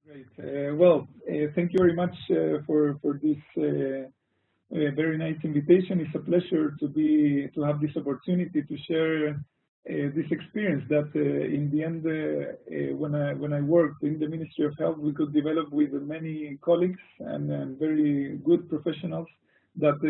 Great. Thank you very much for this very nice invitation. It's a pleasure to have this opportunity to share this experience that in the end, when I worked in the Ministry of Health, we could develop with many colleagues and very good professionals. That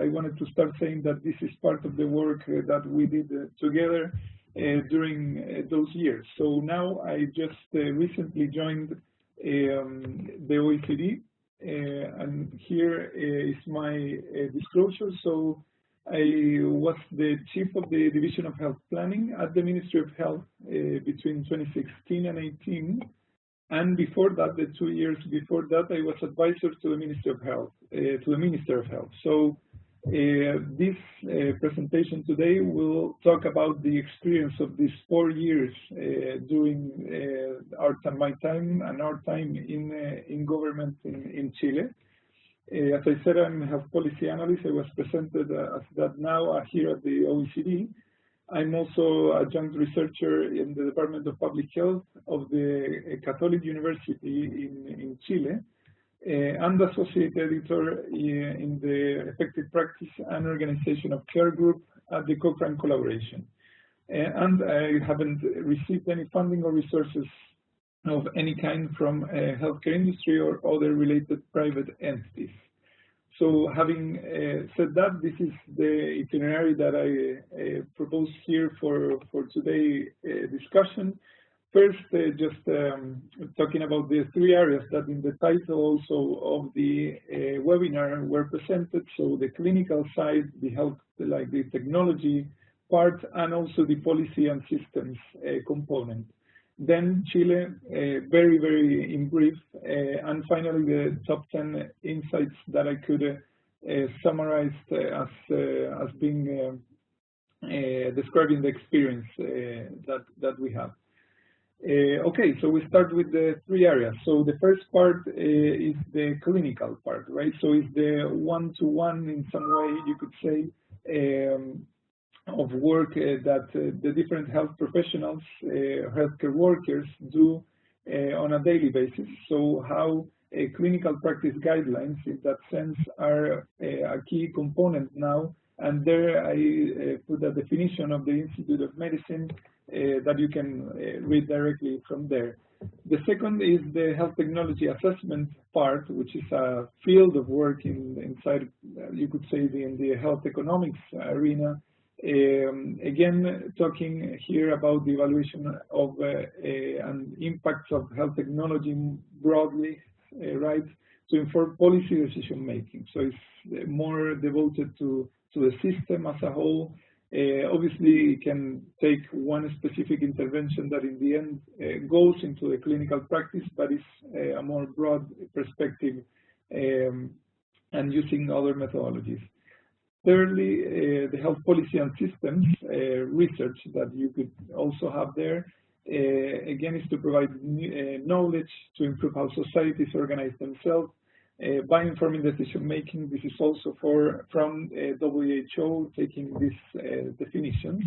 I wanted to start saying that this is part of the work that we did together during those years. So now I just recently joined the OECD, and here is my disclosure. So I was the chief of the Division of Health Planning at the Ministry of Health between 2016 and 18. And before that, the 2 years before that, I was advisor to the Ministry of Health, to the Minister of Health. So this presentation today will talk about the experience of these 4 years during my time and our time in government in Chile. As I said, I'm a health policy analyst. I was presented as that now here at the OECD. I'm also a joint researcher in the Department of Public Health of the Catholic University in Chile, and associate editor in the Effective Practice and Organization of Care Group at the Cochrane Collaboration. And I haven't received any funding or resources of any kind from healthcare industry or other related private entities. So having said that, this is the itinerary that I propose here for today's discussion. First, just talking about the 3 areas that in the title also of the webinar were presented. So the clinical side, the health, like the technology part, and also the policy and systems component. Then Chile, very, very in brief, and finally the top 10 insights that I could summarize as being describing the experience that we have. Okay, so we start with the 3 areas. So the first part is the clinical part, right? So it's the one-to-one in some way, you could say, of work that the different health professionals, healthcare workers do on a daily basis. So how clinical practice guidelines, in that sense, are a key component now. And there I put a definition of the Institute of Medicine that you can read directly from there. The second is the health technology assessment part, which is a field of work inside, you could say, in the health economics arena. Again, talking here about the evaluation of and impacts of health technology broadly, right, to inform policy decision making. So it's more devoted to the system as a whole. Obviously, it can take one specific intervention that in the end goes into the clinical practice, but it's a more broad perspective and using other methodologies. Thirdly, the health policy and systems research that you could also have there, again, is to provide knowledge to improve how societies organize themselves by informing decision-making. This is also from WHO taking these definitions.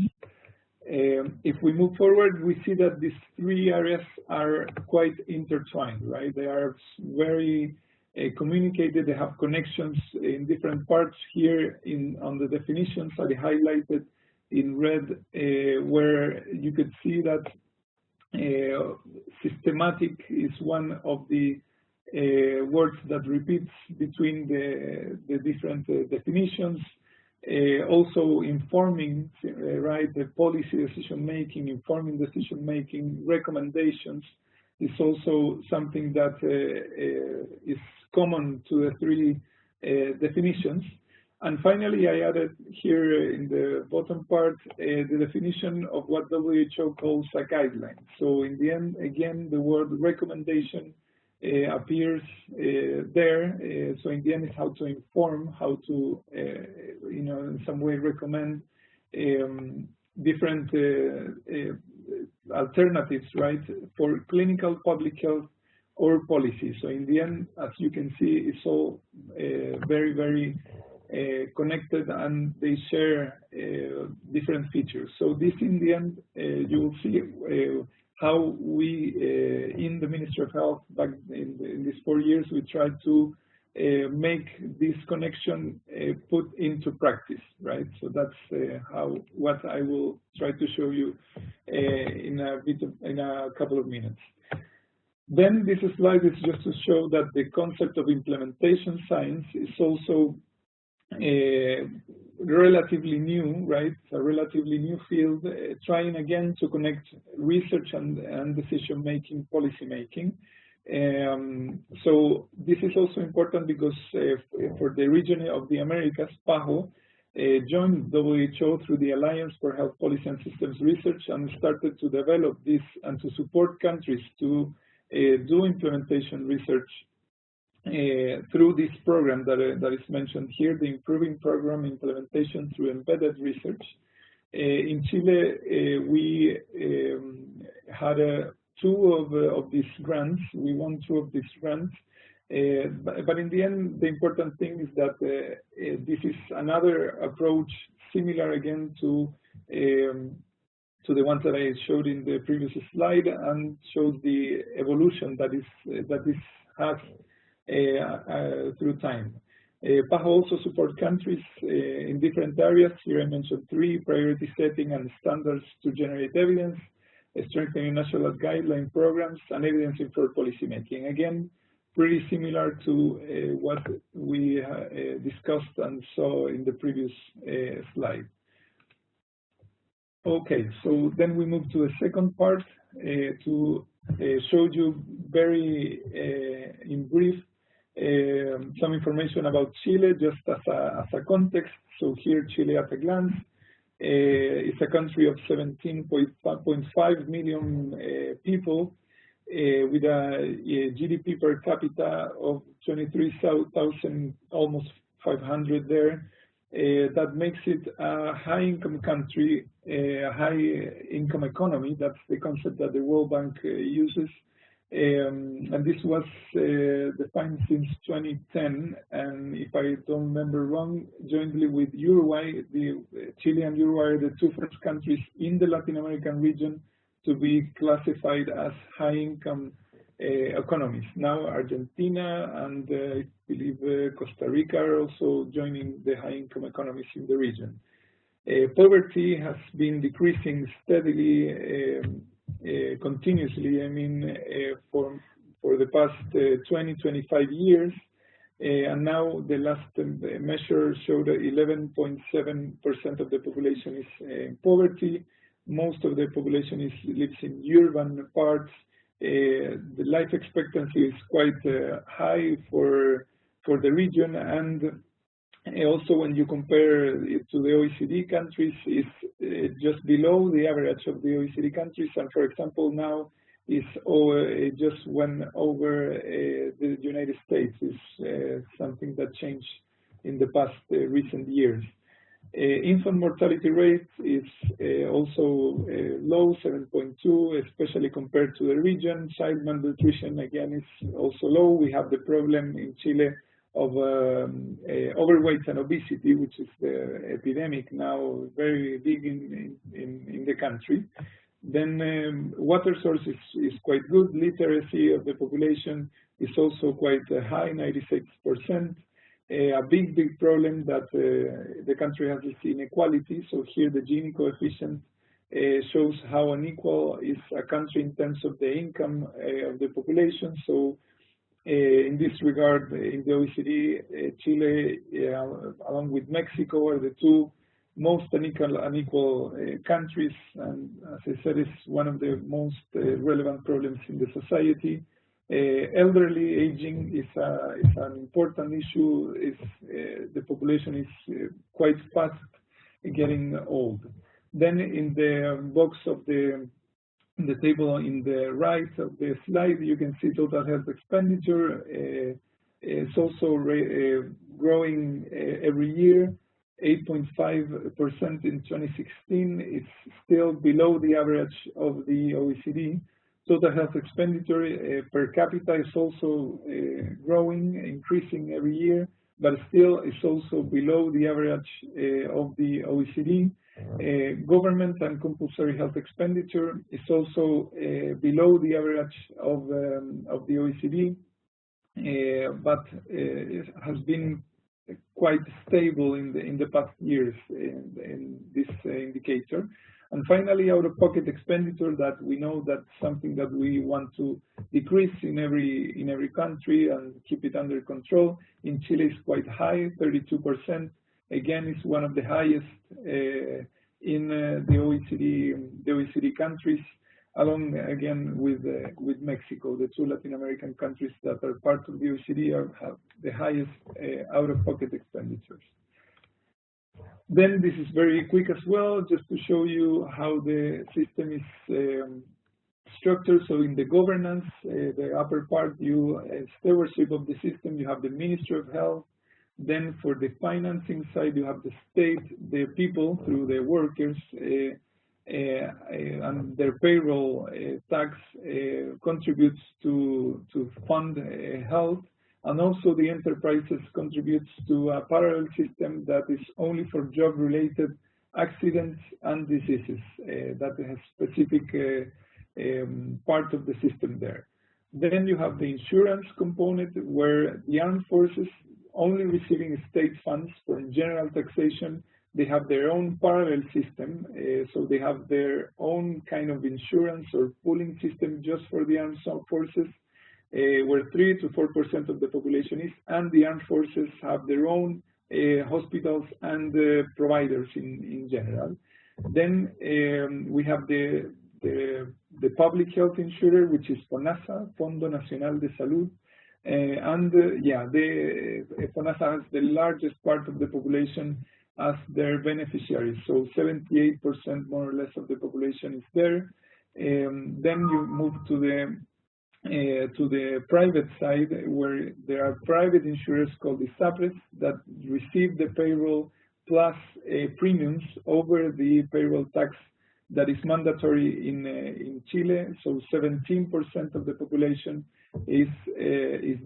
If we move forward, we see that these 3 areas are quite intertwined, right? They are very communicated. They have connections in different parts here on the definitions I highlighted in red, where you could see that systematic is one of the words that repeats between the different definitions. Also informing, right, the policy decision making, informing decision making, recommendations is also something that is common to the 3 definitions. And finally, I added here in the bottom part the definition of what WHO calls a guideline. So in the end, again, the word recommendation appears there. So in the end, it's how to inform, how to, in some way recommend different alternatives, right, for clinical public health or policy. So in the end, as you can see, it's all very, very connected, and they share different features. So this, in the end, you will see how we, in the Ministry of Health, back in these 4 years, we tried to make this connection put into practice, right? So that's what I will try to show you in a couple of minutes. Then this slide is just to show that the concept of implementation science is also relatively new, right? It's a relatively new field, trying again to connect research and decision-making, policy-making. So this is also important because for the region of the Americas, PAHO joined WHO through the Alliance for Health Policy and Systems Research and started to develop this and to support countries to do implementation research through this program that is mentioned here, the Improving Program Implementation through Embedded Research. In Chile, we had two of these grants. We won 2 of these grants. But in the end, the important thing is that this is another approach similar again to the ones that I showed in the previous slide, and shows the evolution that this has through time. PAHO also supports countries in different areas. Here I mentioned 3: priority setting and standards to generate evidence, strengthening national guideline programs, and evidence-informed policymaking. Again, pretty similar to what we discussed and saw in the previous slide. Okay, so then we move to the second part to show you very in brief some information about Chile, just as a context. So here, Chile at a glance. It's a country of 17.5 million people with a GDP per capita of 23,000, almost 500 there. That makes it a high-income country, a high-income economy. That's the concept that the World Bank uses. And this was defined since 2010, and if I don't remember wrong, jointly with Uruguay, Chile and Uruguay are the 2 first countries in the Latin American region to be classified as high-income economies. Now Argentina and I believe Costa Rica are also joining the high-income economies in the region. Poverty has been decreasing steadily, continuously, I mean, for the past 20-25 years, and now the last measure showed 11.7% of the population is in poverty. Most of the population lives in urban parts. The life expectancy is quite high for the region, and also when you compare it to the OECD countries, it's just below the average of the OECD countries, and for example now is just went over the United States. Is something that changed in the past recent years. Infant mortality rate is also low, 7.2, especially compared to the region. Child malnutrition again is also low. We have the problem in Chile of overweight and obesity, which is the epidemic now, very big in the country. Then water source is quite good. Literacy of the population is also quite high, 96%. A big problem that the country has is inequality. So here the Gini coefficient shows how unequal is a country in terms of the income of the population. So in this regard, in the OECD, Chile, along with Mexico, are the 2 most unequal countries, and as I said, it's one of the most relevant problems in the society. Elderly aging is an important issue. The population is quite fast getting old. Then in the box of the table in the right of the slide, you can see total health expenditure. It's also growing every year, 8.5% in 2016. It's still below the average of the OECD. Total health expenditure per capita is also growing, increasing every year, but still is also below the average of the OECD. Government and compulsory health expenditure is also below the average of the OECD, but it has been quite stable in the past years in this indicator. And finally, out-of-pocket expenditure, that we know that's something that we want to decrease in every country and keep it under control. In Chile, it's quite high, 32%. Again, it's one of the highest in the OECD countries, along again with Mexico. The two Latin American countries that are part of the OECD have the highest out-of-pocket expenditures. Then this is very quick as well, just to show you how the system is structured. So in the governance, the upper part, stewardship of the system, you have the Ministry of Health. Then for the financing side, you have the state, the people through the workers, and their payroll tax contributes to fund health. And also the enterprises contributes to a parallel system that is only for job-related accidents and diseases that has specific part of the system there. Then you have the insurance component, where the armed forces only receiving state funds for general taxation. They have their own parallel system, so they have their own kind of insurance or pooling system just for the armed forces, where 3 to 4% of the population is, and the armed forces have their own hospitals and providers in general. Then we have the public health insurer, which is FONASA, Fondo Nacional de Salud, and FONASA has the largest part of the population as their beneficiaries, so 78% more or less of the population is there. Then you move to the private side, where there are private insurers called ISAPRES that receive the payroll plus premiums over the payroll tax that is mandatory in Chile. So 17% of the population is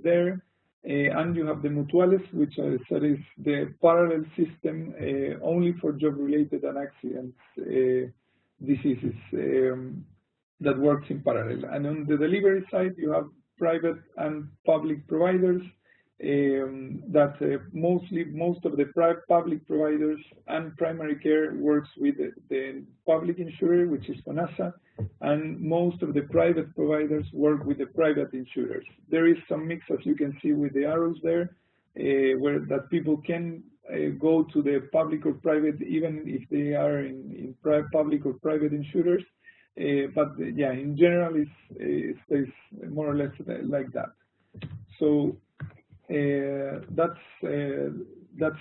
there. And you have the mutuales, which I said is the parallel system only for job-related and accidents diseases that works in parallel. And on the delivery side, you have private and public providers that most of the public providers and primary care works with the public insurer, which is FONASA, and most of the private providers work with the private insurers. There is some mix, as you can see with the arrows there, where that people can go to the public or private, even if they are in public or private insurers. But yeah, in general, it stays more or less like that. So that's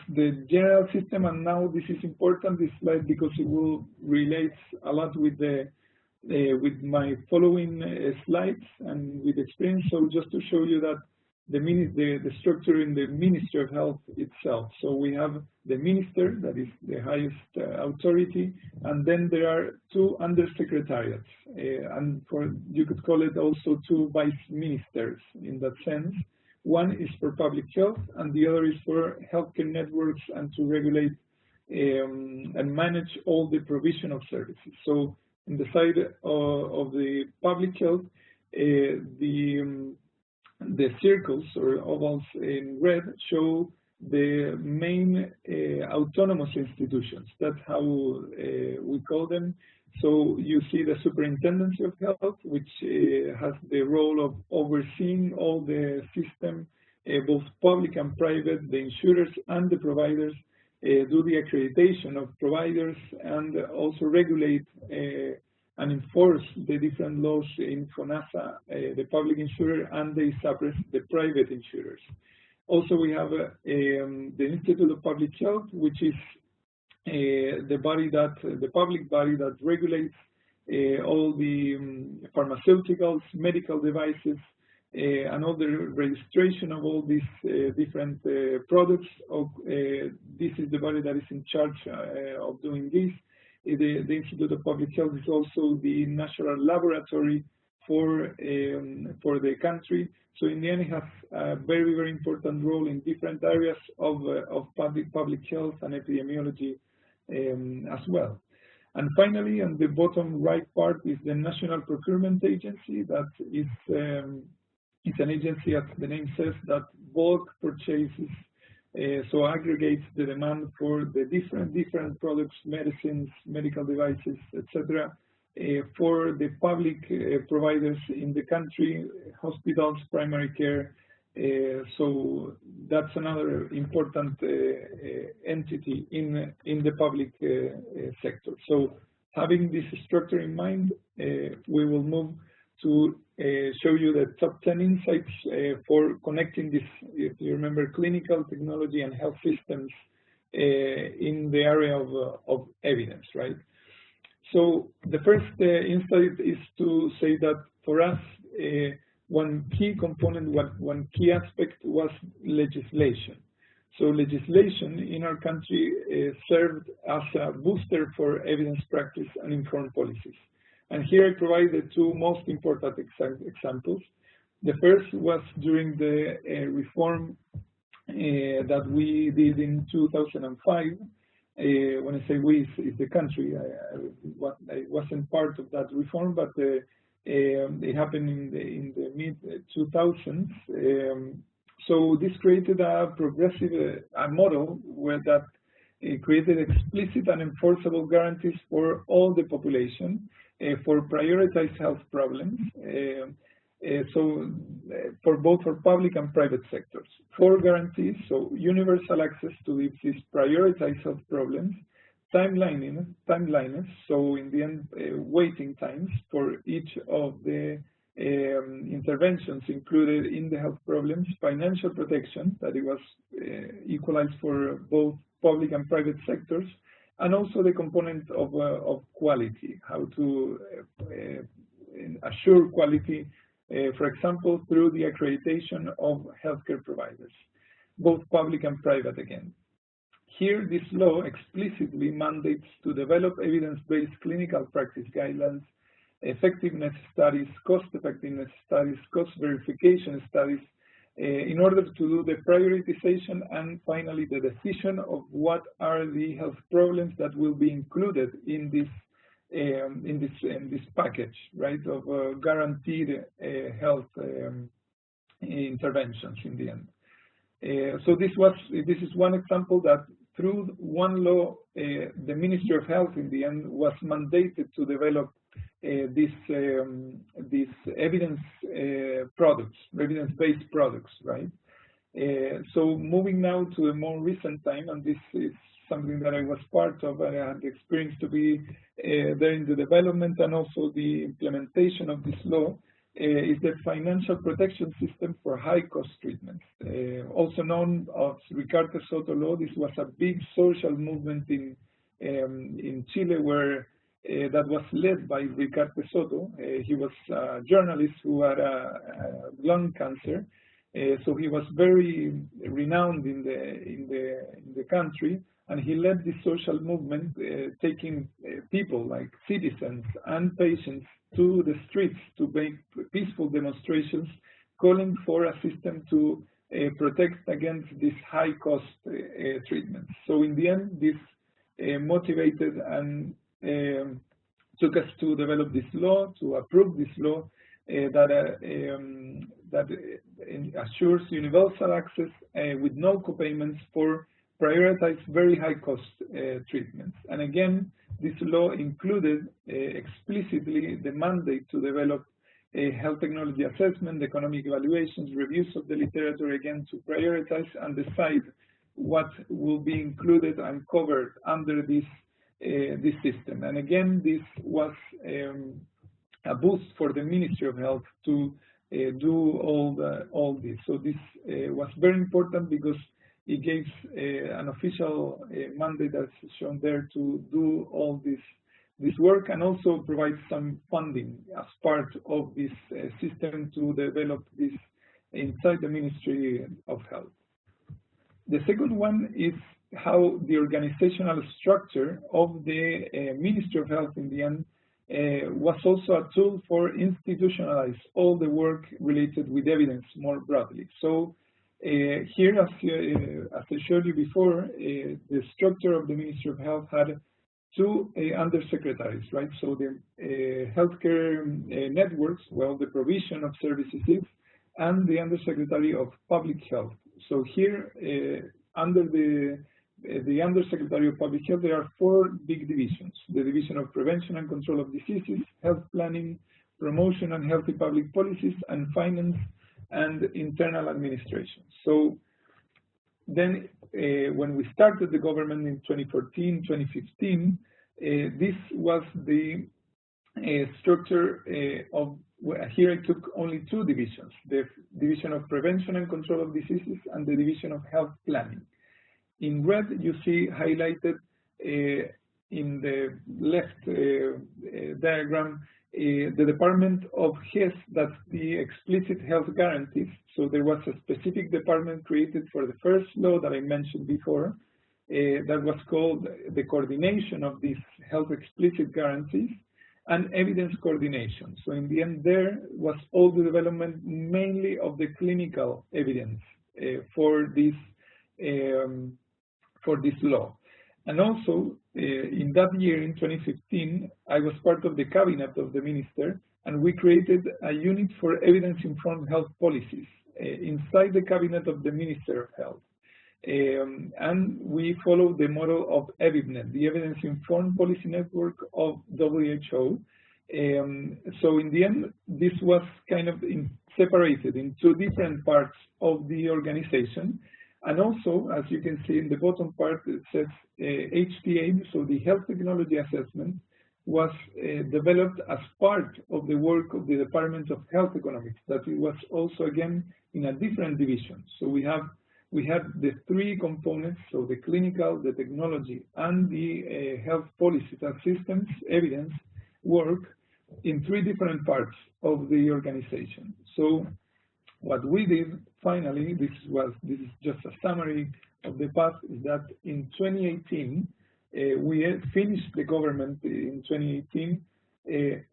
the general system. And now this is important, this slide, because it will relate a lot with my following slides and with experience. So just to show you that the structure in the Ministry of Health itself. So we have the minister, that is the highest authority, and then there are two undersecretariats, and you could call it also two vice ministers in that sense. One is for public health, and the other is for healthcare networks and to regulate and manage all the provision of services. So in the side of the public health, the circles or ovals in red show the main autonomous institutions. That's how we call them. So you see the Superintendency of Health, which has the role of overseeing all the system, both public and private, the insurers and the providers, do the accreditation of providers, and also regulate and enforce the different laws in FONASA, the public insurer, and the ISAPRES, the private insurers. Also, we have the Institute of Public Health, which is the public body that regulates all the pharmaceuticals, medical devices, and all the registration of all these different products. This is the body that is in charge of doing this. The Institute of Public Health is also the national laboratory for the country. So in the end, it has a very, very important role in different areas of public health and epidemiology as well. And finally, on the bottom right part is the National Procurement Agency. That is it's an agency, as the name says, that bulk purchases, so aggregates the demand for the different products, medicines, medical devices, etc., for the public providers in the country, hospitals, primary care. So that's another important entity in the public sector. So having this structure in mind, we will move to show you the top 10 insights for connecting this, if you remember, clinical, technology, and health systems in the area of evidence, right? So the first insight is to say that for us, one key component, one key aspect was legislation. So legislation in our country served as a booster for evidence practice and informed policies. And here I provide the two most important examples. The first was during the reform that we did in 2005. When I say we, it's the country. I wasn't part of that reform, but it happened in the mid-2000s. So this created a progressive model where that created explicit and enforceable guarantees for all the population for prioritized health problems. So for both for public and private sectors. 4 guarantees, so universal access to these prioritized health problems, timeliness, so in the end, waiting times for each of the interventions included in the health problems, financial protection, that it was equalized for both public and private sectors, and also the component of quality, how to assure quality, for example, through the accreditation of healthcare providers, both public and private again. Here, this law explicitly mandates to develop evidence-based clinical practice guidelines, effectiveness studies, cost-effectiveness studies, cost verification studies, in order to do the prioritization and finally the decision of what are the health problems that will be included in this package, right, of guaranteed health interventions in the end. So this is one example that through one law, the Ministry of Health in the end was mandated to develop these evidence products, evidence-based products, right? So moving now to a more recent time, and this is something that I was part of, and I had the experience to be there in the development and also the implementation of this law, is the financial protection system for high-cost treatments, also known as Ricardo Soto law. This was a big social movement in Chile where that was led by Ricardo Soto. He was a journalist who had a lung cancer, so he was very renowned in the country, and he led this social movement, taking people like citizens and patients to the streets to make peaceful demonstrations, calling for a system to protect against these high-cost treatments. So in the end, this motivated and took us to develop this law, to approve this law that assures universal access with no copayments for prioritized very high-cost treatments. And again, this law included explicitly the mandate to develop a health technology assessment, economic evaluations, reviews of the literature, again, to prioritize and decide what will be included and covered under this system. And again, this was a boost for the Ministry of Health to do all this. So this was very important because it gives an official mandate, as shown there, to do all this work, and also provides some funding as part of this system to develop this inside the Ministry of Health. The second one is how the organizational structure of the Ministry of Health in the end was also a tool for institutionalize all the work related with evidence more broadly. So Here, as I showed you before, the structure of the Ministry of Health had two undersecretaries, right? So the healthcare networks, well, the provision of services is, and the undersecretary of public health. So here, under the undersecretary of public health, there are four big divisions: the division of prevention and control of diseases, health planning, promotion and healthy public policies, and finance and internal administration. So then when we started the government in 2014, 2015, this was the structure of, here I took only two divisions: the division of prevention and control of diseases and the division of health planning. In red, you see highlighted in the left diagram the Department of HES, that's the explicit health guarantees. So there was a specific department created for the first law that I mentioned before, that was called the coordination of these health explicit guarantees and evidence coordination. So in the end, there was all the development mainly of the clinical evidence for this law. And also, in that year, in 2015, I was part of the cabinet of the minister, and we created a unit for evidence-informed health policies inside the cabinet of the Minister of Health. And we followed the model of EVIPNet, the Evidence-Informed Policy Network of WHO. So in the end, this was kind of separated in two different parts of the organization. And also, as you can see in the bottom part, it says HTA, so the Health Technology Assessment, was developed as part of the work of the Department of Health Economics, that it was also, again, in a different division. So we had the three components, so the clinical, the technology, and the health policies and systems evidence work in three different parts of the organization. So what we did, finally, this is just a summary of the path, is that in 2018, we finished the government in 2018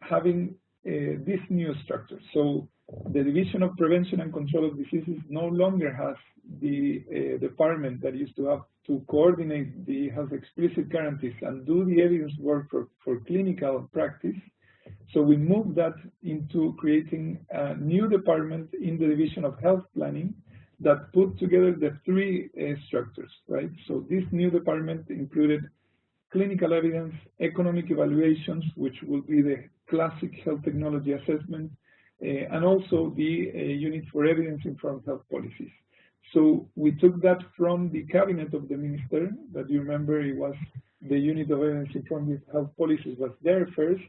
having this new structure. So the Division of Prevention and Control of Diseases no longer has the department that used to have to coordinate the health explicit guarantees and do the evidence work for clinical practice. So we moved that into creating a new department in the Division of Health Planning that put together the three structures, right? So this new department included clinical evidence, economic evaluations, which will be the classic health technology assessment, and also the unit for evidence-informed health policies. So we took that from the cabinet of the minister, that you remember it was the unit of evidence-informed health policies was there first,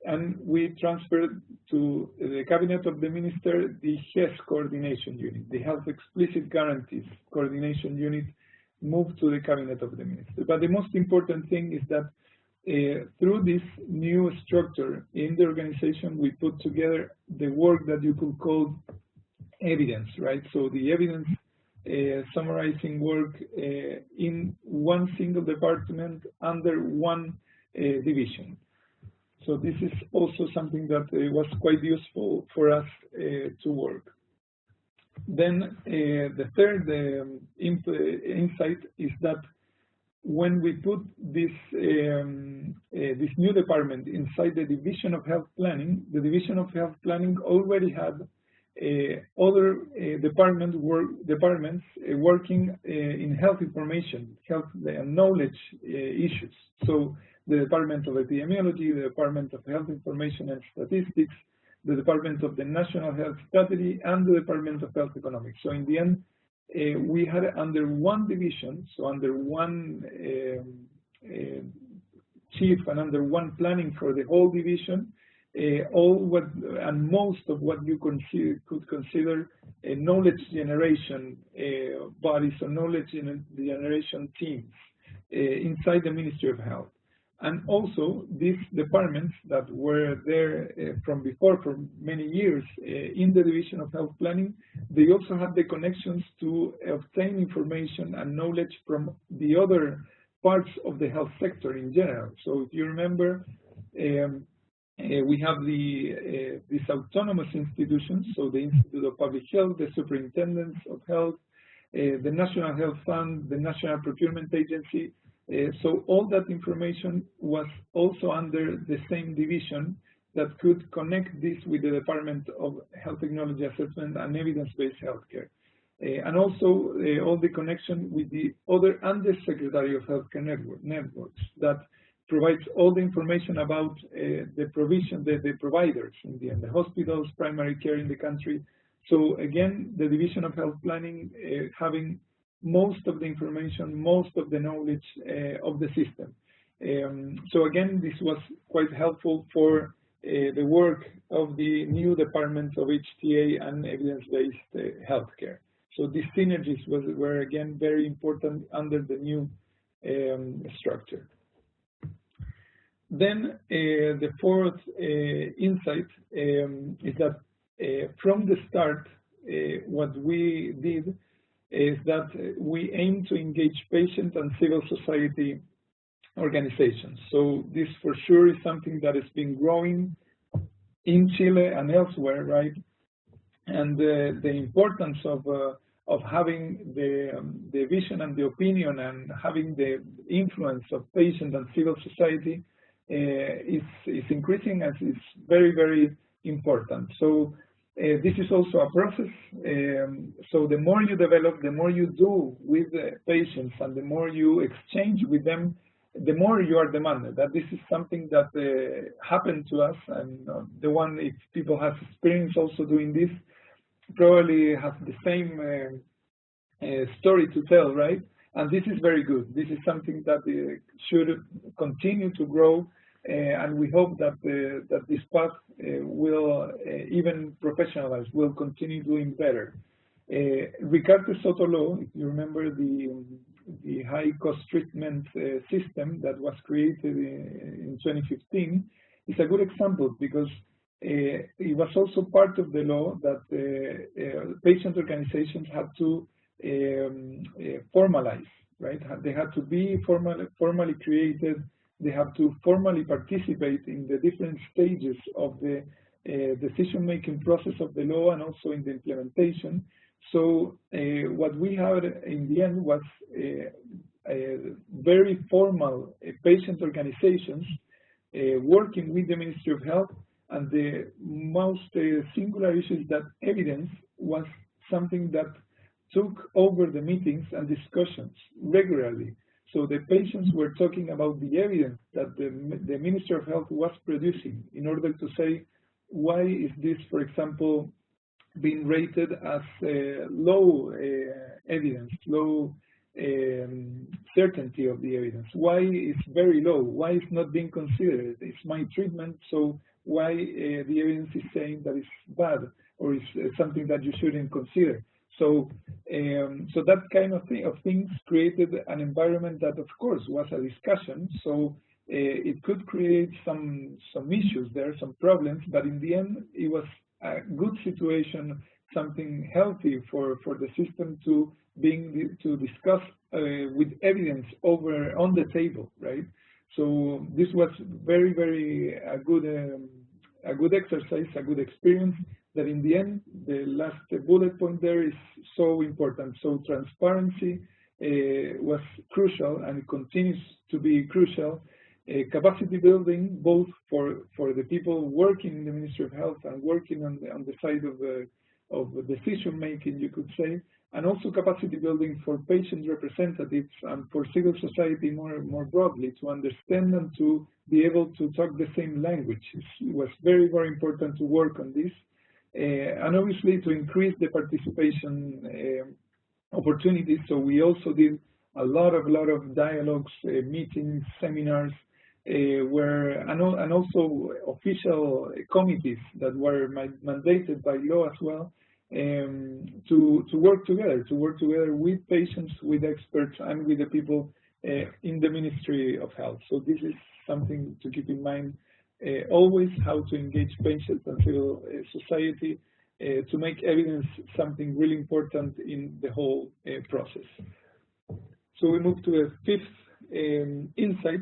and we transferred to the cabinet of the minister the HES coordination unit, the health explicit guarantees coordination unit moved to the cabinet of the minister. But the most important thing is that through this new structure in the organization, we put together the work that you could call evidence, right? So the evidence summarizing work in one single department under one division. So this is also something that was quite useful for us to work. Then the third insight is that when we put this this new department inside the Division of Health Planning, the Division of Health Planning already had other departments working in health information, health and knowledge issues. So the Department of Epidemiology, the Department of Health Information and Statistics, the Department of the National Health Strategy, and the Department of Health Economics. So in the end, we had under one division, so under one chief and under one planning for the whole division, most of what you could consider knowledge generation bodies or knowledge generation teams inside the Ministry of Health. And also these departments that were there from before for many years in the Division of Health Planning, they also had the connections to obtain information and knowledge from the other parts of the health sector in general. So if you remember, we have these autonomous institutions, so the Institute of Public Health, the Superintendents of Health, the National Health Fund, the National Procurement Agency. So all that information was also under the same division that could connect this with the Department of Health Technology Assessment and Evidence-Based Healthcare. And also all the connection with the other Undersecretary of Healthcare networks that provides all the information about the provision, the providers in the hospitals, primary care in the country. So again, the Division of Health Planning having most of the information, most of the knowledge of the system. So again, this was quite helpful for the work of the new departments of HTA and evidence-based healthcare. So these synergies were again very important under the new structure. Then the fourth insight is that from the start, what we did is that we aim to engage patient and civil society organizations. So this for sure is something that has been growing in Chile and elsewhere, right? And the importance of having the vision and the opinion and having the influence of patient and civil society is increasing, as it's very, very important. So this is also a process. So the more you develop, the more you do with the patients, and the more you exchange with them, the more you are demanded. That this is something that happened to us, and the one, if people have experience also doing this, probably have the same story to tell, right? And this is very good. This is something that should continue to grow, and we hope that that this path will even professionalize, will continue doing better. Ricardo Soto law, if you remember the high cost treatment system that was created in 2015, is a good example, because it was also part of the law that patient organizations had to formalize, right? They had to be formally created. They have to formally participate in the different stages of the decision-making process of the law, and also in the implementation. So what we had in the end was very formal patient organizations working with the Ministry of Health, and the most singular issue is that evidence was something that took over the meetings and discussions regularly. So the patients were talking about the evidence that the Ministry of Health was producing in order to say, why is this, for example, being rated as low evidence, low certainty of the evidence? Why is very low? Why is not being considered? It's my treatment, so why the evidence is saying that it's bad, or is something that you shouldn't consider? So, so that kind of things created an environment that, of course, was a discussion. So it could create some issues there, some problems, but in the end, it was a good situation, something healthy for the system to discuss with evidence on the table, right? So this was very, very a good exercise, a good experience. That in the end, the last bullet point there is so important. So transparency was crucial, and it continues to be crucial. Capacity building, both for the people working in the Ministry of Health and working on the side of decision making, you could say, and also capacity building for patient representatives and for civil society more broadly, to understand and to be able to talk the same language. It was very, very important to work on this. And obviously to increase the participation opportunities. So we also did a lot of dialogues, meetings, seminars, and also official committees that were mandated by law as well, to work together with patients, with experts, and with the people in the Ministry of Health. So this is something to keep in mind. Always how to engage patients and civil society to make evidence something really important in the whole process. So we move to the fifth insight,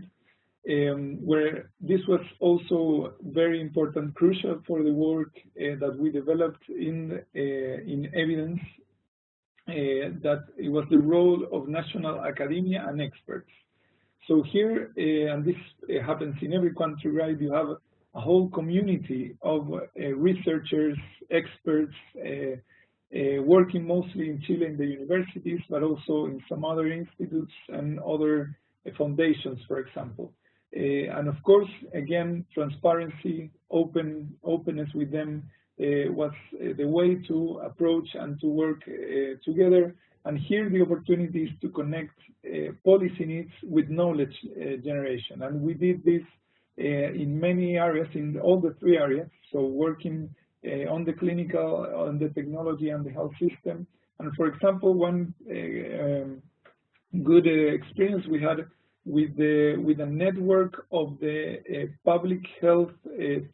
where this was also very important, crucial for the work that we developed in evidence, that it was the role of national academia and experts. So here, and this happens in every country, right? You have a whole community of researchers, experts, working mostly in Chile in the universities, but also in some other institutes and other foundations, for example. And of course, again, transparency, openness with them was the way to approach and to work together. And here the opportunity is to connect policy needs with knowledge generation. And we did this in many areas, in all the three areas. So working on the clinical, on the technology and the health system. And for example, one good experience we had with a network of the public health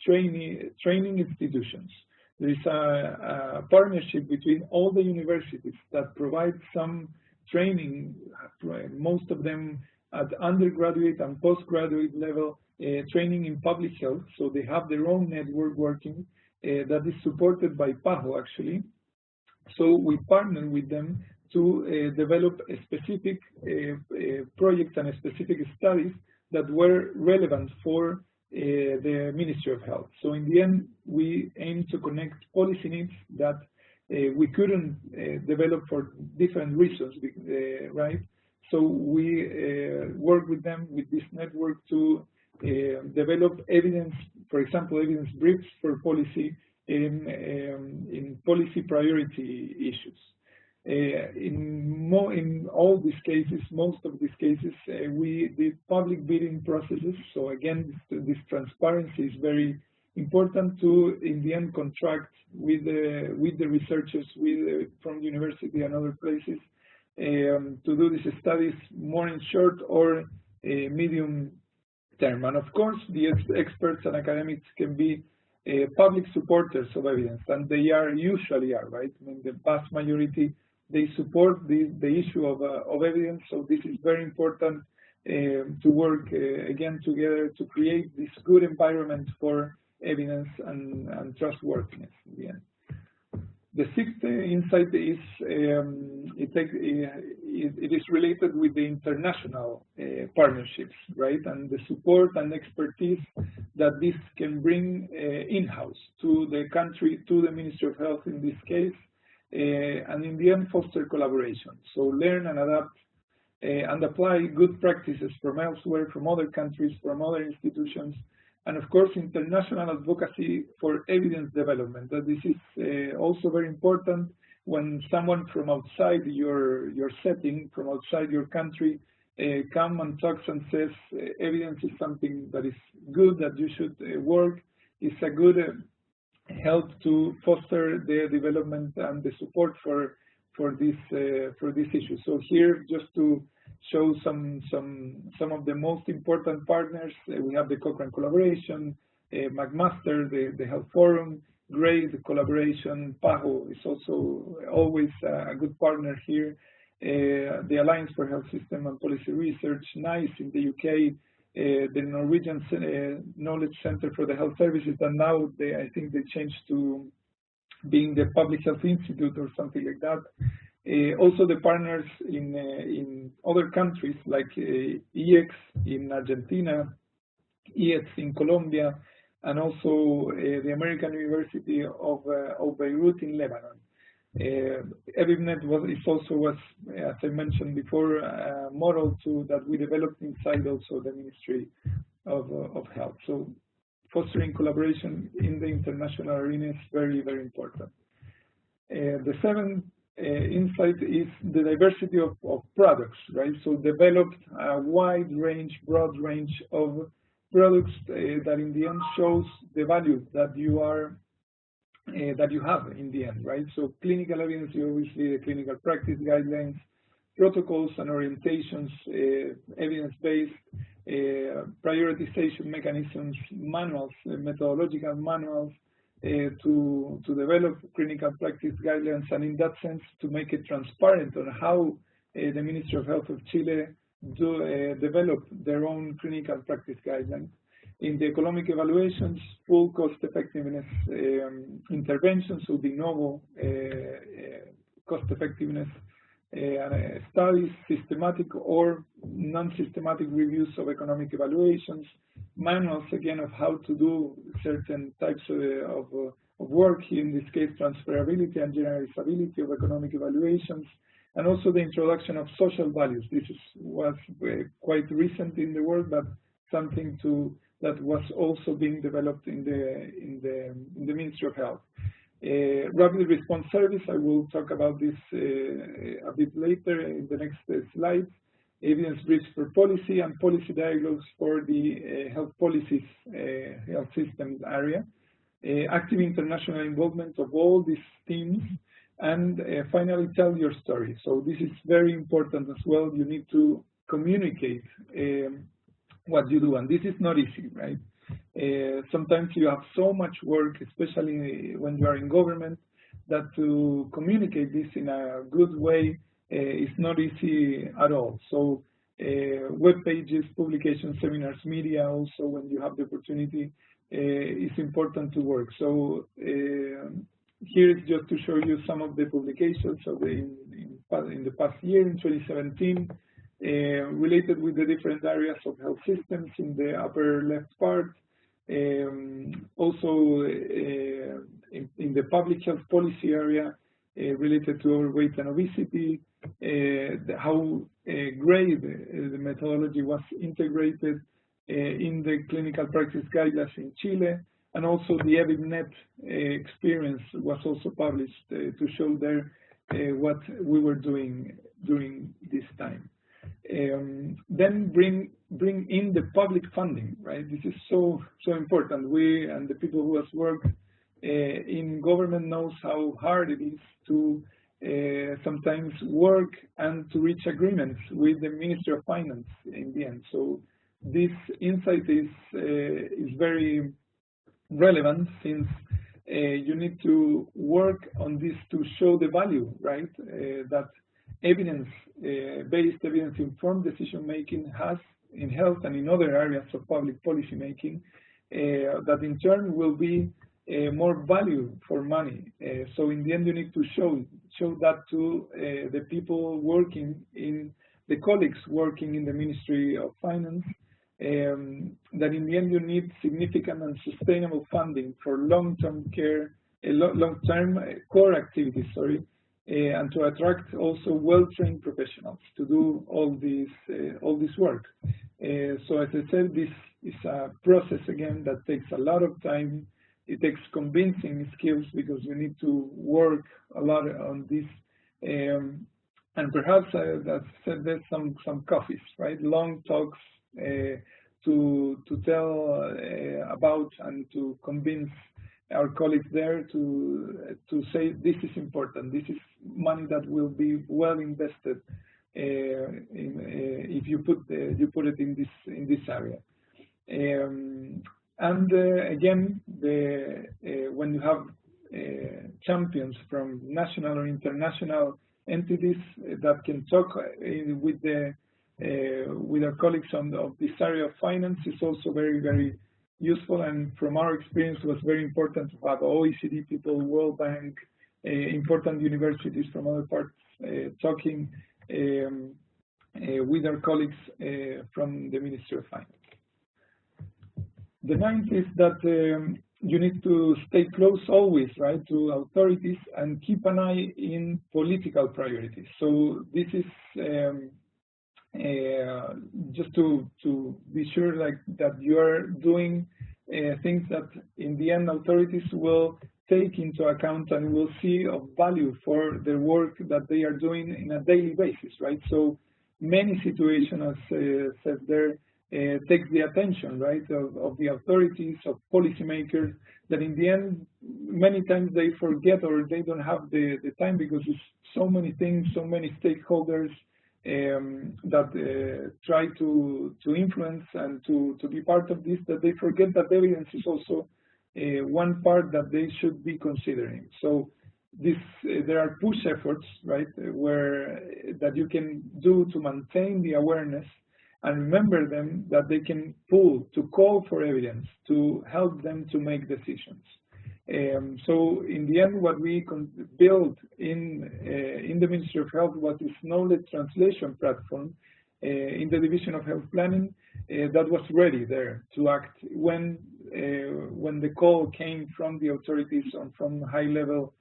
training institutions. There is a partnership between all the universities that provide some training, most of them at undergraduate and postgraduate level, training in public health. So they have their own network working that is supported by PAHO, actually. So we partner with them to develop a specific projects and specific studies that were relevant for the Ministry of Health. So in the end, we aim to connect policy needs that we couldn't develop for different reasons, right? So we work with them with this network to develop evidence, for example, evidence briefs for policy in policy priority issues. In all these cases, most of these cases, we did public bidding processes. So again, this transparency is very important to, in the end, contract with the researchers from university and other places to do these studies more in short or medium term. And of course, the experts and academics can be public supporters of evidence, and they usually are, right? I mean, the vast majority, they support the issue of evidence. So this is very important to work again together to create this good environment for evidence and trustworthiness in the end. The sixth insight is it is related with the international partnerships, right? And the support and expertise that this can bring in-house to the country, to the Ministry of Health in this case, and in the end foster collaboration. So learn and adapt and apply good practices from elsewhere, from other countries, from other institutions, and of course international advocacy for evidence development. That this is also very important when someone from outside your setting, from outside your country, come and talks and says evidence is something that is good, that you should work. It's a good help to foster the development and the support for this issue. So here, just to show some of the most important partners, we have the Cochrane collaboration, McMaster, the Health Forum, GRADE collaboration, PAHO is also always a good partner here, the Alliance for Health System and Policy Research, NICE in the UK, the Norwegian Knowledge Center for the Health Services, and now I think they changed to being the Public Health Institute or something like that. Also the partners in other countries like EX in Argentina, EX in Colombia, and also the American University of Beirut in Lebanon. EBIBNet was, as I mentioned before, a model that we developed inside also the Ministry of Health. So fostering collaboration in the international arena is very, very important. The seventh insight is the diversity of products, right? So developed a wide range, broad range of products that in the end shows the value that you have in the end, right? So clinical evidence, obviously the clinical practice guidelines, protocols and orientations, evidence-based, prioritization mechanisms, manuals, methodological manuals to develop clinical practice guidelines, and in that sense to make it transparent on how the Ministry of Health of Chile develop their own clinical practice guidelines. In the economic evaluations, full cost effectiveness interventions, so de novo cost effectiveness studies, systematic or non-systematic reviews of economic evaluations, manuals again of how to do certain types of work, here in this case transferability and generalizability of economic evaluations, and also the introduction of social values. This was quite recent in the world, but something that was also being developed in the Ministry of Health. Rapid response service, I will talk about this a bit later in the next slide. Evidence briefs for policy and policy dialogues for the health policies, health systems area. Active international involvement of all these teams, and finally tell your story. So this is very important as well. You need to communicate what you do, and this is not easy, right? Sometimes you have so much work, especially when you are in government, that to communicate this in a good way is not easy at all. So web pages, publications, seminars, media also, when you have the opportunity, is important to work. So here is just to show you some of the publications of in the past year, in 2017, related with the different areas of health systems in the upper left part. Also in the public health policy area related to overweight and obesity, how great the methodology was integrated in the clinical practice guidelines in Chile, and also the EBITNet experience was also published to show there what we were doing during this time. Then bring in the public funding, right? This is so important. We and the people who has worked in government knows how hard it is to sometimes work and to reach agreements with the Ministry of Finance in the end. So this insight is very relevant, since you need to work on this to show the value, right? That evidence-based, evidence-informed decision-making has in health and in other areas of public policy making, that in turn will be more value for money. So in the end, you need to show that to the people working in, the colleagues working in the Ministry of Finance, that in the end you need significant and sustainable funding for long-term care, long-term core activities, and to attract also well-trained professionals to do all this work. So as I said, this is a process again that takes a lot of time. It takes convincing skills, because you need to work a lot on this, and perhaps that said there's some coffees, right? Long talks to tell about and to convince our colleagues there to say this is important. This is money that will be well invested if you put it in this area. Again, when you have champions from national or international entities that can talk with our colleagues of this area of finance, is also very, very useful. And from our experience, it was very important to have OECD people, World Bank, important universities from other parts talking with our colleagues from the Ministry of Finance. The ninth is that you need to stay close always, right, to authorities and keep an eye in political priorities. So this is just to be sure that you are doing things that in the end authorities will take into account and will see of value for the work that they are doing in a daily basis, right? So many situations, as said there, takes the attention, right, of the authorities, of policymakers, that in the end, many times they forget or they don't have the time, because there's so many things, so many stakeholders that try to influence and to be part of this, that they forget that evidence is also one part that they should be considering. So there are push efforts, right, that you can do to maintain the awareness, and remember them that they can pull to call for evidence to help them to make decisions. So in the end, what we built in the Ministry of Health was this knowledge translation platform in the Division of Health Planning that was ready there to act when the call came from the authorities and from high-level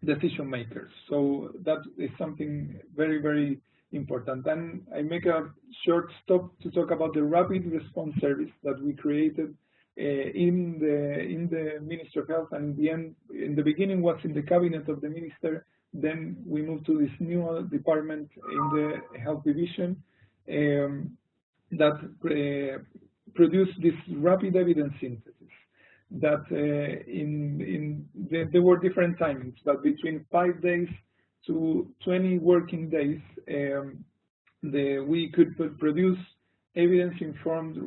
decision makers. So that is something very, very important. And I make a short stop to talk about the rapid response service that we created in the Ministry of Health, and in the beginning was in the cabinet of the minister. Then we moved to this new department in the Health Division that produced this rapid evidence synthesis. That there were different timings, but between 5 days to 20 working days, we could produce evidence-informed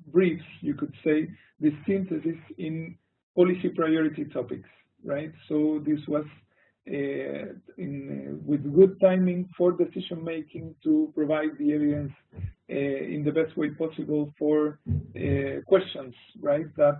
briefs, you could say, the synthesis in policy priority topics, right? So this was with good timing for decision-making to provide the evidence in the best way possible for questions, right, that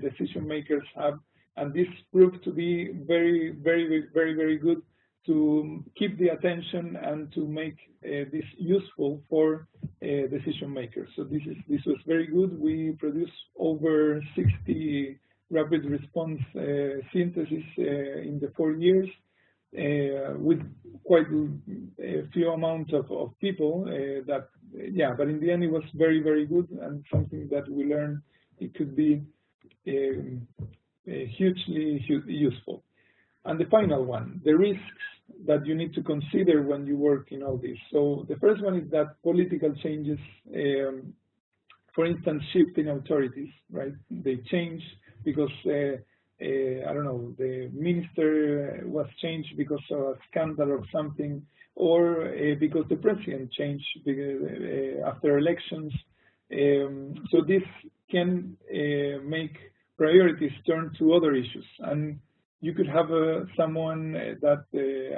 decision-makers have. And this proved to be very, very, very, very good to keep the attention and to make this useful for decision makers. So this was very good. We produced over 60 rapid response synthesis in the 4 years with quite a few amount of people but in the end it was very, very good, and something that we learned it could be hugely useful. And the final one, the risks that you need to consider when you work in all this. So the first one is that political changes, for instance, shift in authorities, right? They change because, I don't know, the minister was changed because of a scandal or something, or because the president changed after elections. So this can make priorities turn to other issues. And you could have someone that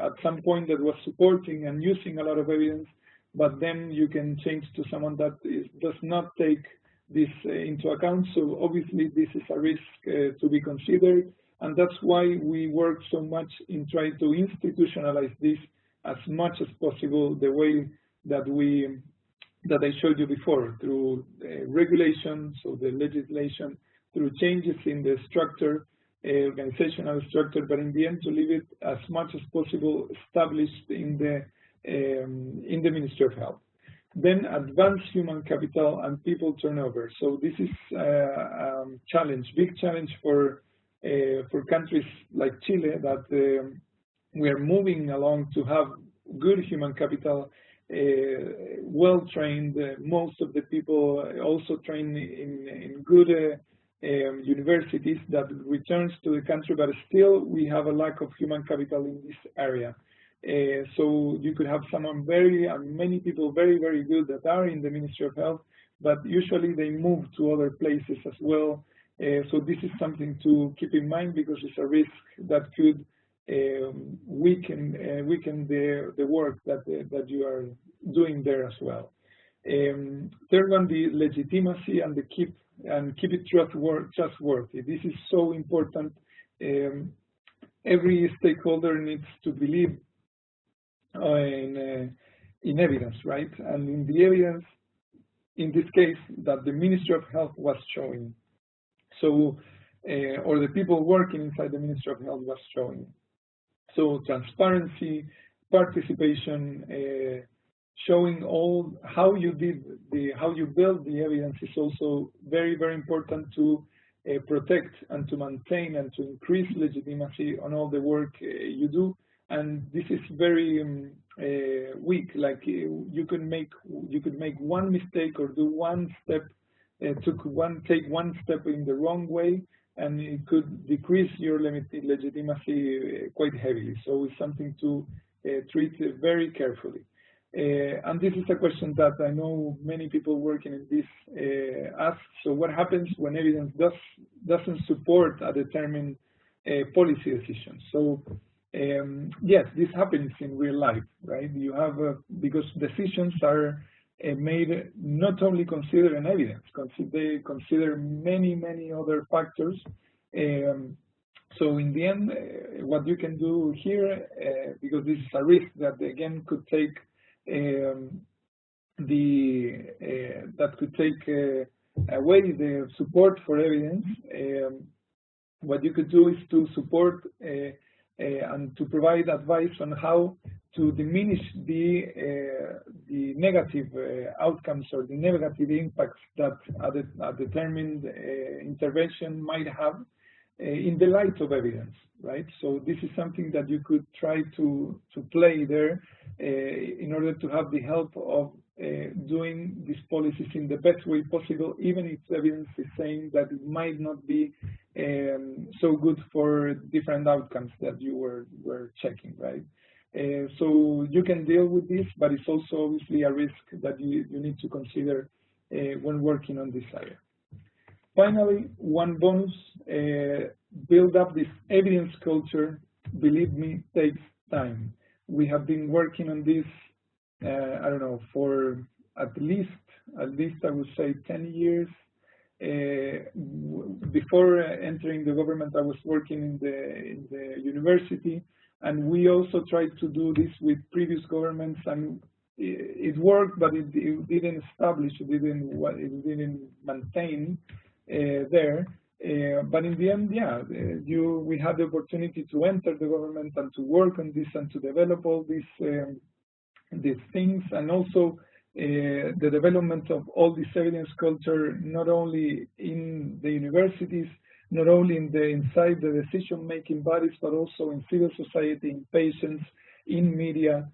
at some point that was supporting and using a lot of evidence, but then you can change to someone that does not take this into account. So obviously this is a risk to be considered, and that's why we work so much in trying to institutionalize this as much as possible, the way that I showed you before, through regulation, so the legislation, through changes in the structure, organizational structure, but in the end to leave it as much as possible established in the Ministry of Health. Then advanced human capital and people turnover. So this is a challenge, big challenge for countries like Chile, that we are moving along to have good human capital, well-trained, most of the people also trained in good universities that returns to the country, but still we have a lack of human capital in this area. So you could have many people very, very good that are in the Ministry of Health, but usually they move to other places as well. So this is something to keep in mind, because it's a risk that could weaken the work that you are doing there as well. Third one, the legitimacy and keep it trustworthy. This is so important. Every stakeholder needs to believe in evidence, right? And in the evidence, in this case, that the Ministry of Health was showing. So, or the people working inside the Ministry of Health was showing. So transparency, participation, showing all how you build the evidence is also very, very important to protect and to maintain and to increase legitimacy on all the work you do. And this is very weak. Like you could make one mistake or do one step, take one step in the wrong way, and it could decrease your legitimacy quite heavily. So it's something to treat very carefully. And this is a question that I know many people working in this ask. So what happens when evidence doesn't support a determined policy decision? So yes, this happens in real life, right? You have because decisions are made not only consider an evidence, they consider many other factors. So in the end, what you can do here, because this is a risk that again could take away the support for evidence. What you could do is to support and to provide advice on how to diminish the negative outcomes or the negative impacts that a determined intervention might have in the light of evidence, right? So this is something that you could try to play there in order to have the help of doing these policies in the best way possible, even if evidence is saying that it might not be so good for different outcomes that you were checking, right? So you can deal with this, but it's also obviously a risk that you need to consider when working on this area. Finally, one bonus, build up this evidence culture, believe me, takes time. We have been working on this, I don't know, for at least I would say 10 years. Before entering the government, I was working in the university, and we also tried to do this with previous governments, and it worked, but it didn't establish, it didn't maintain there. But in the end, yeah, we had the opportunity to enter the government and to work on this and to develop all these things, and also the development of all this evidence culture, not only in the universities, not only inside the decision-making bodies, but also in civil society, in patients, in media.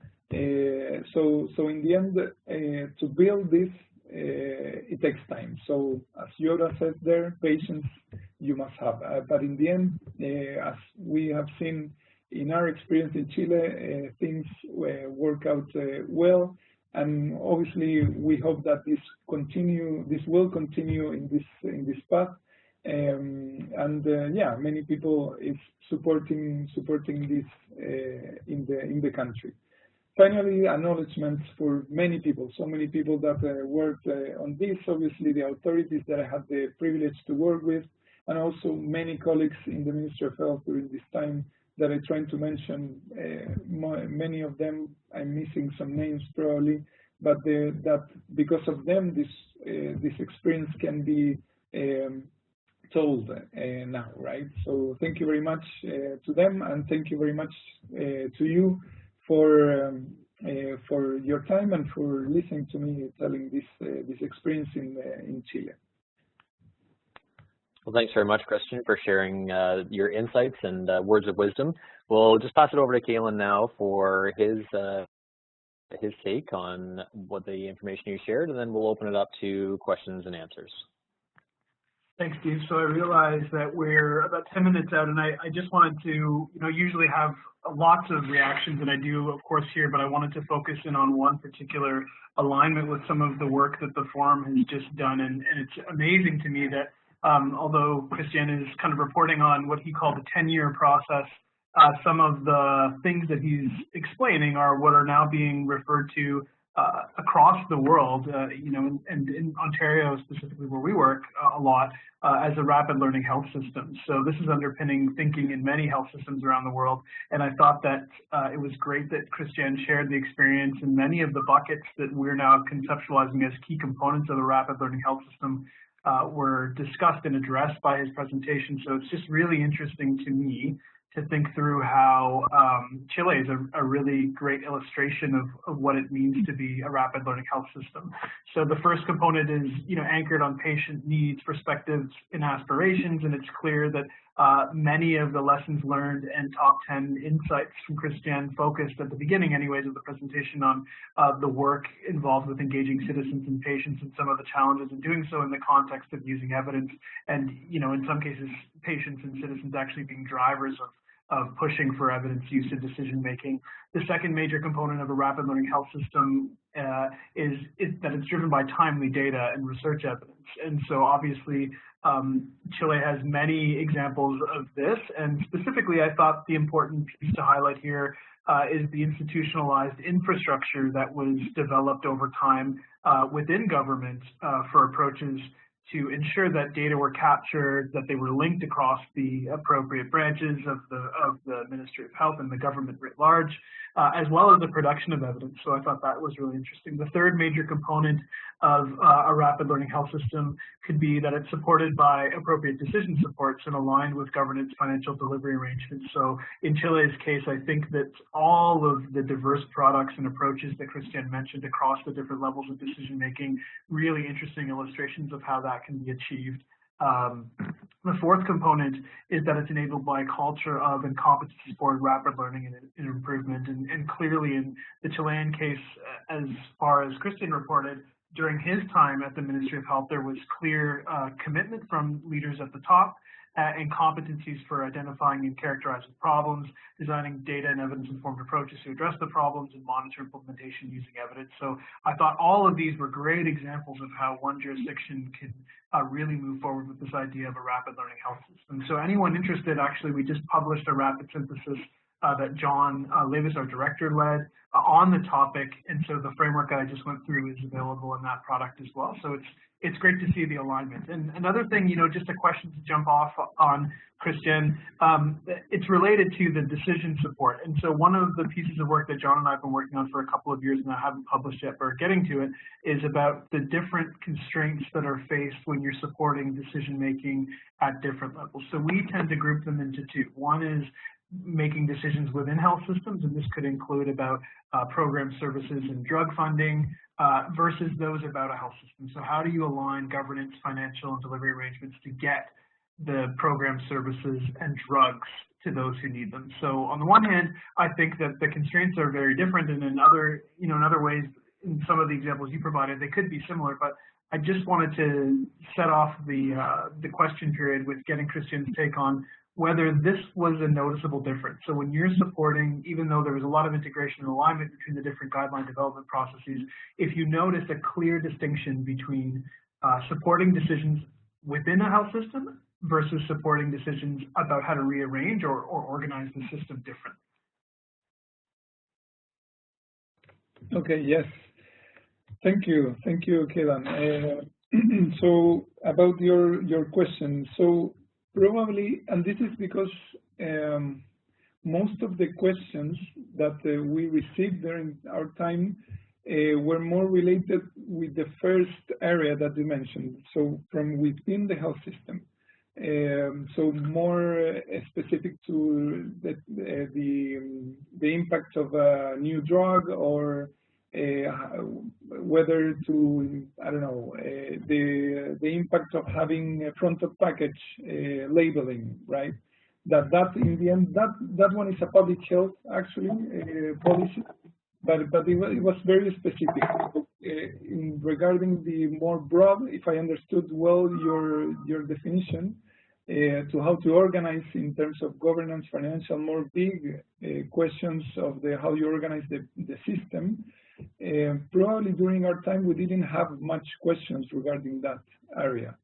So in the end, to build this, it takes time. So as Yora said there, patience you must have. But in the end, as we have seen in our experience in Chile, things work out well. And obviously, we hope that this will continue in this path. Yeah, many people is supporting this in the country. Finally, acknowledgements for many people, so many people that worked on this. Obviously, the authorities that I had the privilege to work with, and also many colleagues in the Ministry of Health during this time that I'm trying to mention. Many of them, I'm missing some names probably, but that because of them, this experience can be told now, right? So thank you very much to them, and thank you very much to you for your time and for listening to me telling this experience in Chile. Well, thanks very much, Cristian, for sharing your insights and words of wisdom. We'll just pass it over to Kalen now for his take on what the information you shared, and then we'll open it up to questions and answers. Thanks, Steve. So I realize that we're about 10 minutes out, and I just wanted to, usually have lots of reactions, and I do, of course, here, but I wanted to focus in on one particular alignment with some of the work that the forum has just done. And it's amazing to me that although Cristian is kind of reporting on what he called the 10-year process, some of the things that he's explaining are what are now being referred to across the world, and in Ontario specifically, where we work a lot, as a rapid learning health system. So this is underpinning thinking in many health systems around the world. And I thought that it was great that Cristian shared the experience, and many of the buckets that we're now conceptualizing as key components of the rapid learning health system were discussed and addressed by his presentation. So it's just really interesting to me to think through how Chile is a really great illustration of what it means to be a rapid learning health system. So the first component is, anchored on patient needs, perspectives, and aspirations, and it's clear that many of the lessons learned and top 10 insights from Cristian focused at the beginning, anyways, of the presentation on the work involved with engaging citizens and patients and some of the challenges in doing so in the context of using evidence, and in some cases, patients and citizens actually being drivers of pushing for evidence use in decision making. The second major component of a rapid learning health system is that it's driven by timely data and research evidence. And so obviously, Chile has many examples of this, and specifically I thought the important piece to highlight here is the institutionalized infrastructure that was developed over time within government for approaches to ensure that data were captured, that they were linked across the appropriate branches of the Ministry of Health and the government writ large, as well as the production of evidence. So I thought that was really interesting. The third major component of a rapid learning health system could be that it's supported by appropriate decision supports and aligned with governance financial delivery arrangements. So in Chile's case, I think that all of the diverse products and approaches that Cristian mentioned across the different levels of decision making, really interesting illustrations of how that can be achieved. The fourth component is that it's enabled by a culture of and competency for rapid learning and improvement. And clearly in the Chilean case, as far as Cristian reported, during his time at the Ministry of Health, there was clear commitment from leaders at the top and competencies for identifying and characterizing problems, designing data and evidence-informed approaches to address the problems, and monitor implementation using evidence. So I thought all of these were great examples of how one jurisdiction can really move forward with this idea of a rapid learning health system. So anyone interested, actually, we just published a rapid synthesis that John Levis, our director, led on the topic, and so the framework that I just went through is available in that product as well. So it's great to see the alignment. And another thing, just a question to jump off on, Cristian, it's related to the decision support. And so one of the pieces of work that John and I have been working on for a couple of years and I haven't published yet, but are getting to it, is about the different constraints that are faced when you're supporting decision making at different levels. So we tend to group them into two. One is making decisions within health systems, and this could include about program services and drug funding versus those about a health system. So how do you align governance, financial, and delivery arrangements to get the program services and drugs to those who need them? So on the one hand, I think that the constraints are very different, and in other ways, in some of the examples you provided, they could be similar, but I just wanted to set off the question period with getting Cristian's take on whether this was a noticeable difference. So when you're supporting, even though there was a lot of integration and alignment between the different guideline development processes, if you notice a clear distinction between supporting decisions within a health system versus supporting decisions about how to rearrange or organize the system differently. Okay, yes. Thank you, Kelan. So about your question, so probably, and this is because most of the questions that we received during our time were more related with the first area that you mentioned, so from within the health system. So more specific to the impact of a new drug, or whether to, I don't know, the impact of having a front of package labeling, right? That in the end, that one is a public health actually policy, but it was very specific. Regarding the more broad, if I understood well your definition, to how to organize in terms of governance, financial, more big questions of how you organize the system. Probably during our time we didn't have much questions regarding that area.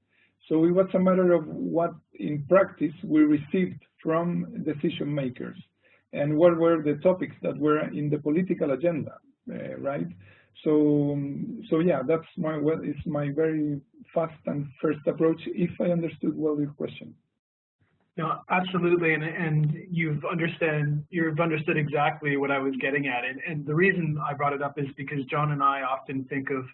So it was a matter of what in practice we received from decision makers and what were the topics that were in the political agenda, right? So yeah, that's it's my very fast and first approach, if I understood well your question. No, absolutely, and you've understood exactly what I was getting at, and the reason I brought it up is because John and I often think of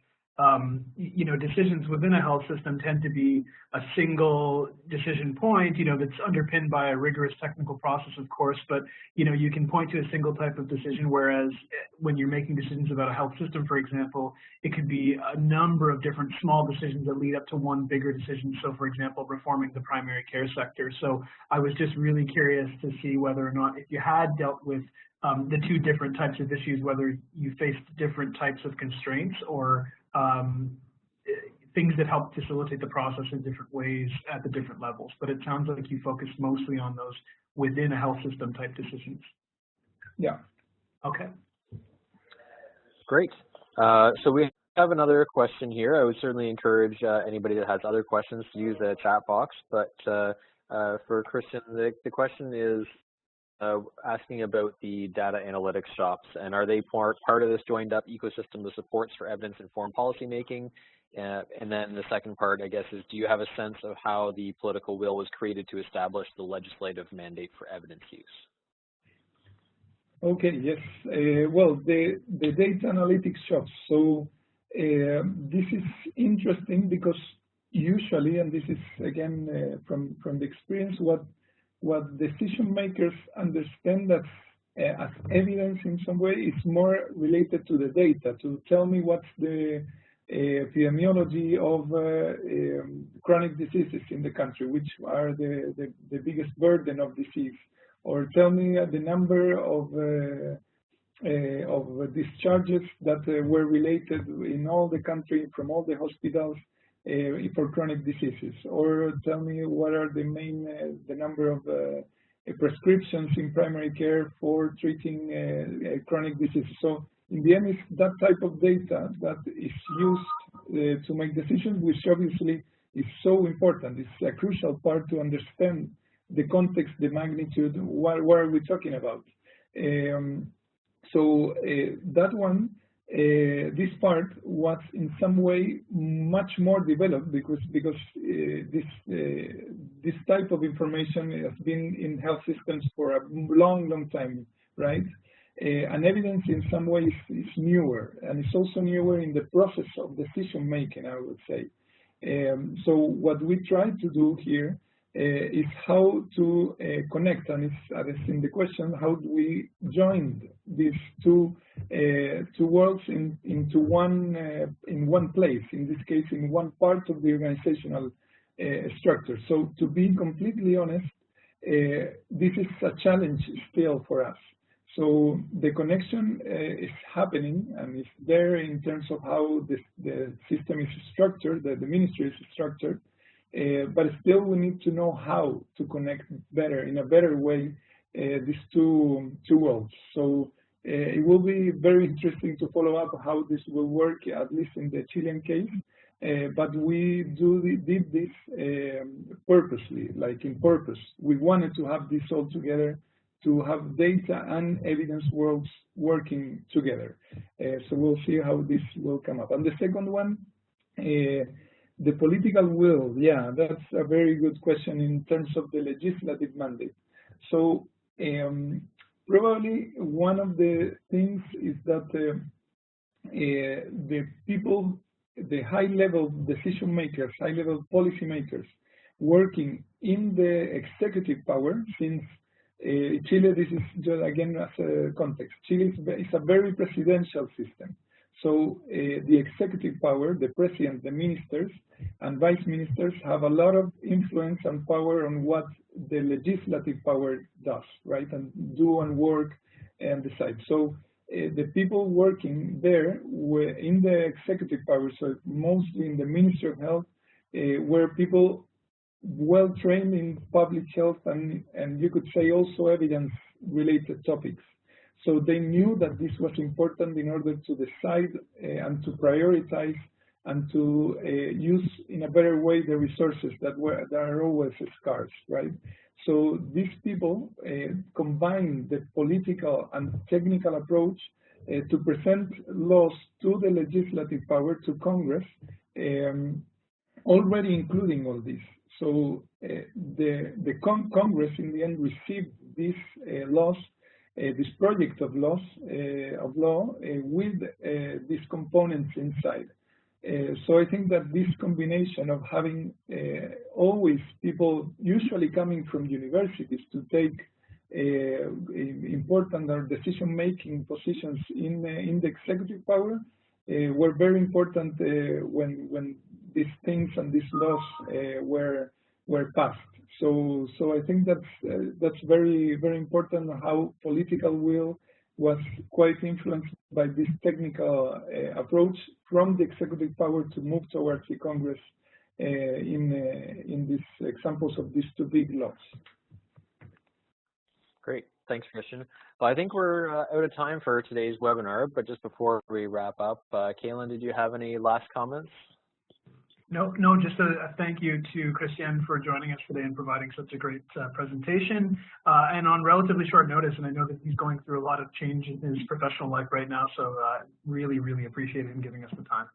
decisions within a health system tend to be a single decision point, that's underpinned by a rigorous technical process, of course, but, you can point to a single type of decision, whereas when you're making decisions about a health system, for example, it could be a number of different small decisions that lead up to one bigger decision. So, for example, reforming the primary care sector. So I was just really curious to see whether or not, if you had dealt with the two different types of issues, whether you faced different types of constraints or things that help facilitate the process in different ways at the different levels. But it sounds like you focus mostly on those within a health system type decisions. Yeah. Okay. Great. So we have another question here. I would certainly encourage anybody that has other questions to use the chat box. But for Cristian, the question is, asking about the data analytics shops, and are they part of this joined up ecosystem of supports for evidence-informed policymaking? And then the second part, I guess, is do you have a sense of how the political will was created to establish the legislative mandate for evidence use? Okay, yes. Well, the data analytics shops. So this is interesting because usually, and this is again from the experience, what decision makers understand that as evidence in some way is more related to the data, to tell me what's the epidemiology of chronic diseases in the country, which are the biggest burden of disease, or tell me the number of discharges that were related in all the country from all the hospitals for chronic diseases, or tell me what are the main the number of prescriptions in primary care for treating chronic diseases. So in the end, it's that type of data that is used to make decisions, which obviously is so important. It's a crucial part to understand the context, the magnitude, what are we talking about. So that one, this part was in some way much more developed because this type of information has been in health systems for a long time, right? And evidence in some ways is newer, and it's also newer in the process of decision making, I would say. So what we try to do here is how to connect, and it's in the question, how do we join these two worlds into one in one place, in this case in one part of the organizational structure. So to be completely honest, this is a challenge still for us. So the connection is happening and is there in terms of how the system is structured, the ministry is structured, but still we need to know how to connect better, in a better way, these two worlds. So it will be very interesting to follow up how this will work, at least in the Chilean case. But we did this purposely, like in purpose. We wanted to have this all together, to have data and evidence worlds working together. So we'll see how this will come up. And the second one, the political will, yeah, that's a very good question in terms of the legislative mandate. So probably one of the things is that the people, the high-level decision makers, high-level policy makers working in the executive power, since Chile, this is just again as a context, Chile is a very presidential system. So the executive power, the president, the ministers, and vice ministers have a lot of influence and power on what the legislative power does, right? And do and work and decide. So the people working there were in the executive power, so mostly in the Ministry of Health, were people well trained in public health and you could say also evidence-related topics. So they knew that this was important in order to decide and to prioritize and to use in a better way the resources that are always scarce, right? So these people combine the political and technical approach to present laws to the legislative power, to Congress, already including all this. So the Congress in the end received these laws, this project of law with these components inside. So I think that this combination of having always people usually coming from universities to take important or decision-making positions in the executive power were very important when these things and these laws were passed. So I think that's very important how political will was quite influenced by this technical approach from the executive power to move towards the Congress in these examples of these two big laws. Great, thanks, Cristian. Well, I think we're out of time for today's webinar, but just before we wrap up, Kaylin, did you have any last comments? No, just a thank you to Cristian for joining us today and providing such a great presentation, and on relatively short notice. And I know that he's going through a lot of change in his professional life right now, so really, really appreciate him giving us the time.